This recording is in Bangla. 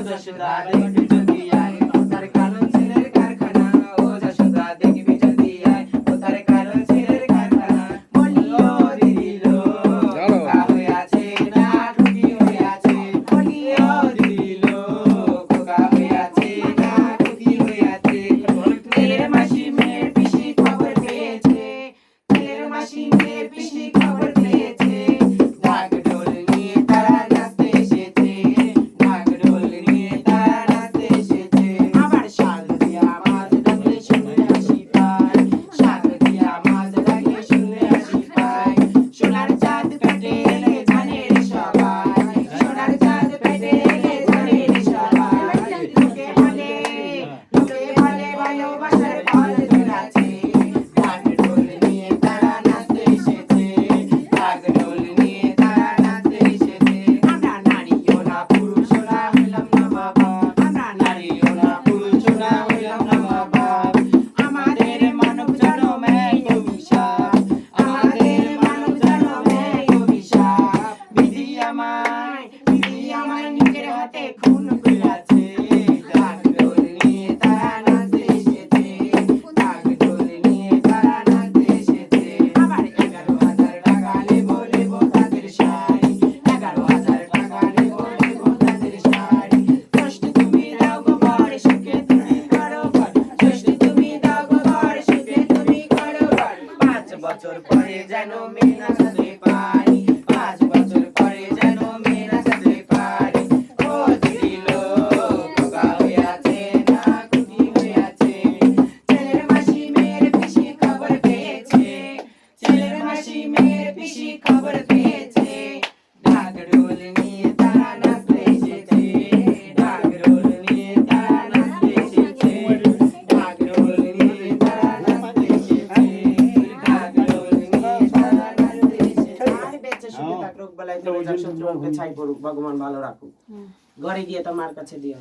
যশোদা দেখবি যদি আয় তার কালো ছেলের কারখানা ও যশোদা দেখবি যদি আয় তার কালো ছেলের কারখানা বলিও দিদিলো খোকা হয়ে আছে না টুকি হয়ে আছে বলিও দিদিলো খোকা হয়ে আছে না টুকি হয়ে আছে ছেলের মাসি মেয়ের পিসি খবর পেয়েছে ছেলের মাসি মেয়ের পিসি খবর পেয়েছে ঢাক ঢোল নিয়ে তারা নাচতে এসেছে ঢাক ঢোল নিয়ে তারা নাচতে এসেছে আবার শাক দিয়া মাছ ডাকলে শুনে হাসি পায় শাক দিয়া মাছ ডাকলে শুনে হাসি পায় সোনার চাঁদ পেটে এলে জানের সবাই সোনার চাঁদ পেটে এলে জানের সবাই লোকে বলে ভালোবাসার ফল ধরেছে ঢাক ঢোল নিয়ে তারা নাচতে এসেছে ঢাক ঢোল নিয়ে তারা নাচতে এসেছে আমরা নারীও না পুরুষও না হইলাম না বাবা আমরা নারীও না পুরুষও না হইলাম না বাবা আমাদের মানব জন্মে অভিশাপ আমাদের মানব জন্মে অভিশাপ বিধি আমায় নিজের হাতে খুন করেছে ঢাক ঢোল নিয়ে তারা নাচতে এসেছে ঢাক ঢোল নিয়ে তারা নাচতে এসেছে আবার 11,000 টাকা নেবো তাদের শাড়ি 11,000 টাকা নেবো তাদের শাড়ি ষষ্ঠী তুমি দাও গো বর সুখে তুমি করো ঘর ষষ্ঠী তুমি দাও গো বর সুখে তুমি করো ঘর 5 বছর পরে যেন মেয়ে নাচাতে পারি 5 বছর পরে যেন মেয়ে নাচাতে পারি ও দিদিলো খোকা হয়ে আছে না টুকি হয়ে আছে ছেলের মাসি মেয়ের পিসি খবর পেয়েছে ছেলের মাসি মেয়ের পিসি খবর পেয়েছে ঢাক ঢোল নিয়ে তারা নাচতে এসেছে ঢাক ঢোল নিয়ে তারা নাচতে এসেছে ঢাক ঢোল নিয়ে তারা নাচতে এসেছে ঢাক ঢোল নিয়ে তারা নাচতে এসেছে আর বেঁচে সুখে থাক রোগ বালাই তো শত্রুকে ছাই পড়ুক ভগবান ভালো রাখুক ঘরে গিয়ে তো মার কাছে দিও